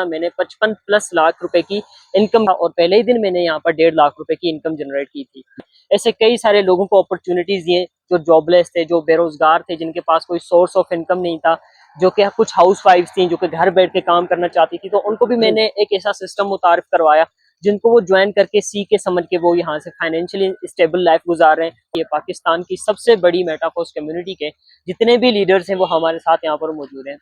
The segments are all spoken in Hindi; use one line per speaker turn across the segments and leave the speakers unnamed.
मैंने 55 प्लस लाख रुपए की इनकम और पहले ही दिन मैंने यहाँ पर 1.5 लाख रुपए की इनकम जनरेट की थी। ऐसे कई सारे लोगों को अपॉर्चुनिटीज दिए जो जॉबलेस थे, जो बेरोजगार थे, जिनके पास कोई सोर्स ऑफ इनकम नहीं था, जो कि कुछ हाउस वाइफ थी जो कि घर बैठ के काम करना चाहती थी, तो उनको भी मैंने एक ऐसा सिस्टम मुतारिफ करवाया जिनको वो ज्वाइन करके सीख के समझ के वो यहाँ से फाइनेंशियली स्टेबल लाइफ गुजार रहे हैं। ये पाकिस्तान की सबसे बड़ी मेटाफोर्स कम्युनिटी के जितने भी लीडर्स हैं वो हमारे साथ यहाँ पर मौजूद हैं।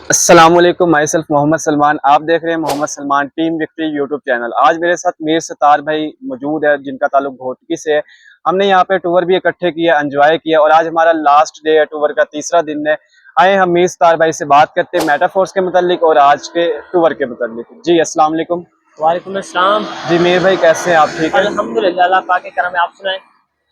अस्सलामुअलैकुम, माई सेल्फ मोहम्मद सलमान। आप देख रहे हैं Mohammad Salman team victory YouTube channel. आज मेरे साथ मीर सतार भाई मौजूद है जिनका ताल्लुक घोटकी से है। हमने यहाँ पे टूर भी इकट्ठे किया, एंजॉय किया और आज हमारा लास्ट डे है, टूर का तीसरा दिन है। आए हम मीर सतार भाई से बात करते हैं मेटाफोर्स के मुतालिक और आज के टूर के मुतालिक। जी अस्सलाम वालेकुम।
वालेकुम अस्सलाम।
जी मीर भाई कैसे हैं आप? ठीक है
अल्हम्दुलिल्लाह, अल्लाह पाक के करम है। आप सुनाएं?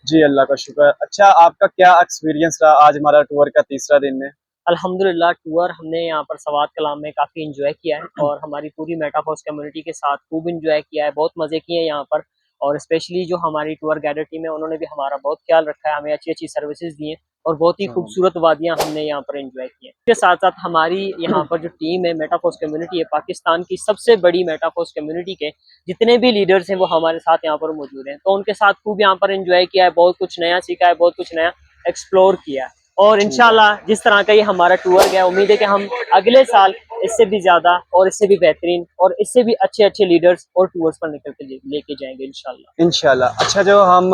जी अल्लाह का शुक्र। अच्छा, आपका क्या एक्सपीरियंस रहा आज हमारा टूर का तीसरा दिन है?
अल्हम्दुलिल्लाह, टूर हमने यहाँ पर सवात कलाम में काफ़ी इंजॉय किया है और हमारी पूरी मेटाफोर्स कम्युनिटी के साथ खूब इंजॉय किया है, बहुत मज़े किए हैं यहाँ पर। और स्पेशली जो हमारी टूर गाइडर टीम है उन्होंने भी हमारा बहुत ख्याल रखा है, हमें अच्छी अच्छी सर्विसेज दी हैं और बहुत ही खूबसूरत वादियाँ हमने यहाँ पर एंजॉय की हैं। इसके साथ साथ हमारी यहाँ पर जो टीम है मेटाफोर्स कम्युनिटी है, पाकिस्तान की सबसे बड़ी मेटाफोर्स कम्युनिटी के जितने भी लीडर्स हैं वो हमारे साथ यहाँ पर मौजूद हैं, तो उनके साथ खूब यहाँ पर एंजॉय किया है, बहुत कुछ नया सीखा है, बहुत कुछ नया एक्सप्लोर किया है। और इंशाल्लाह जिस तरह का ये हमारा टूर गया, उम्मीद है कि हम अगले साल इससे भी ज्यादा और इससे भी बेहतरीन और इससे भी अच्छे अच्छे लीडर्स और टूर्स पर निकल के लेके जाएंगे इंशाल्लाह।
अच्छा, जो हम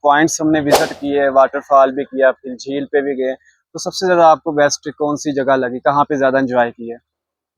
पॉइंट्स हमने विजिट किए, वाटरफॉल भी किया, फिर झील पे भी गए, तो सबसे ज्यादा आपको बेस्ट कौन सी जगह लगी? कहाँ पे ज्यादा एंजॉय किया?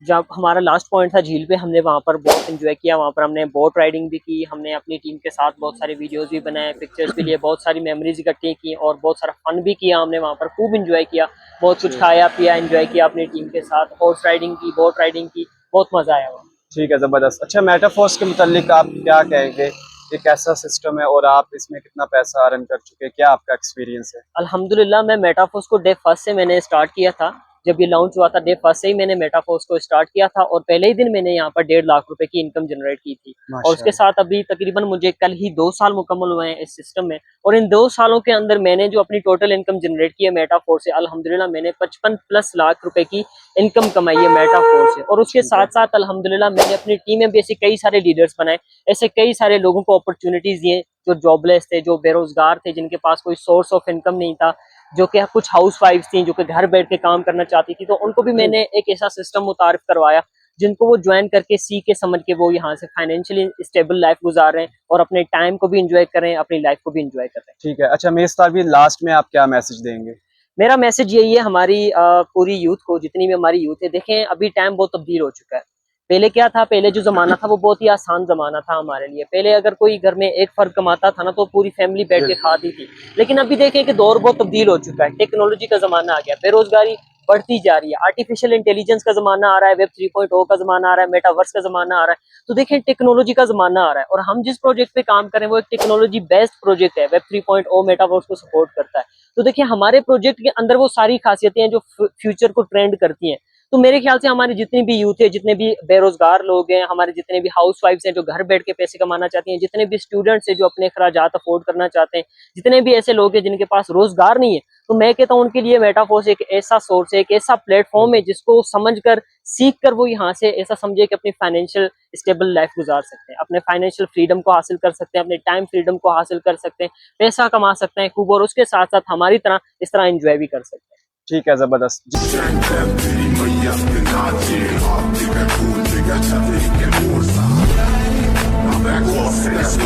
जब हमारा लास्ट पॉइंट था झील पे, हमने वहाँ पर बहुत एंजॉय किया। वहाँ पर हमने बोट राइडिंग भी की, हमने अपनी टीम के साथ बहुत सारे वीडियोस भी बनाए, पिक्चर्स भी लिए, बहुत सारी मेमोरीज इकट्ठी की और बहुत सारा फन भी किया। हमने वहाँ पर खूब एंजॉय किया, बहुत कुछ खाया पिया, एंजॉय किया अपनी टीम के साथ, हॉर्स राइडिंग की, बोट राइडिंग की, बहुत मजा आया वहाँ।
ठीक है, जबरदस्त। अच्छा, मेटाफोर्स के मुतालिक आप क्या कहेंगे? ये कैसा सिस्टम है और आप इसमें कितना पैसा अर्न कर चुके हैं? क्या आपका एक्सपीरियंस है?
अल्हम्दुलिल्लाह, मैं मेटाफोर्स को डे फर्स्ट से मैंने स्टार्ट किया था। जब ये लॉन्च हुआ था डे फर्स्ट से ही मैंने मेटाफोर्स को स्टार्ट किया था और पहले ही दिन मैंने यहाँ पर 1.5 लाख रुपए की इनकम जनरेट की थी। और उसके साथ अभी तकरीबन मुझे कल ही 2 साल मुकम्मल हुए हैं इस सिस्टम में, और इन 2 सालों के अंदर मैंने जो अपनी टोटल इनकम जनरेट की है मेटाफोर्स से, अल्हम्दुलिल्लाह मैंने 55 प्लस लाख रुपए की इनकम कमाई है मेटाफोर्स से। और उसके साथ साथ अल्हम्दुलिल्लाह मैंने अपनी टीम में भी ऐसे कई सारे लीडर्स बनाए, ऐसे कई सारे लोगों को अपॉर्चुनिटीज दिए जो जॉबलेस थे, जो बेरोजगार थे, जिनके पास कोई सोर्स ऑफ इनकम नहीं था, जो कि कुछ हाउस वाइफ थी जो कि घर बैठ के काम करना चाहती थी, तो उनको भी मैंने एक ऐसा सिस्टम मुतारिफ करवाया जिनको वो ज्वाइन करके सीख के समझ के वो यहाँ से फाइनेंशियली स्टेबल लाइफ गुजार रहे हैं और अपने टाइम को भी इंजॉय करें, अपनी लाइफ को भी इंजॉय कर रहे हैं।
ठीक है। अच्छा मीर सतार भी, लास्ट में आप क्या मैसेज देंगे?
मेरा मैसेज यही है हमारी पूरी यूथ को, जितनी भी हमारी यूथ है, देखें अभी टाइम बहुत तब्दील हो चुका है। पहले क्या था, पहले जो जमाना था वो बहुत ही आसान जमाना था हमारे लिए। पहले अगर कोई घर में एक फर्द कमाता था ना तो पूरी फैमिली बैठ के खाती थी। लेकिन अभी देखें कि दौर बहुत तब्दील हो चुका है, टेक्नोलॉजी का जमाना आ गया, बेरोजगारी बढ़ती जा रही है, आर्टिफिशियल इंटेलिजेंस का जमाना आ रहा है, वेब 3.0 का जमाना आ रहा है, मेटावर्स का जमाना आ रहा है। तो देखें टेक्नोलॉजी का जमाना आ रहा है और हम जिस प्रोजेक्ट पे काम करें वो एक टेक्नोलॉजी बेस्ड प्रोजेक्ट है, वेब 3.0 मेटावर्स को सपोर्ट करता है। तो देखिए हमारे प्रोजेक्ट के अंदर वो सारी खासियतें हैं जो फ्यूचर को ट्रेंड करती हैं। तो मेरे ख्याल से हमारी जितनी भी यूथ है, जितने भी बेरोजगार लोग हैं, हमारे जितने भी हाउस वाइफ्स हैं जो घर बैठ के पैसे कमाना चाहती हैं, जितने भी स्टूडेंट्स हैं जो अपने खर्चात अफोर्ड करना चाहते हैं, जितने भी ऐसे लोग हैं जिनके पास रोजगार नहीं है, तो मैं कहता हूँ उनके लिए मेटाफोर्स एक ऐसा सोर्स है, एक ऐसा प्लेटफॉर्म है जिसको समझकर, सीख कर वो यहाँ से ऐसा समझे कि अपनी फाइनेंशियल स्टेबल लाइफ गुजार सकते हैं, अपने फाइनेंशियल फ्रीडम को हासिल कर सकते हैं, अपने टाइम फ्रीडम को हासिल कर सकते हैं, पैसा कमा सकते हैं खूब, और उसके साथ साथ हमारी तरह इस तरह एंजॉय भी कर सकते हैं।
ठीक है, जबरदस्त।
Back off, that's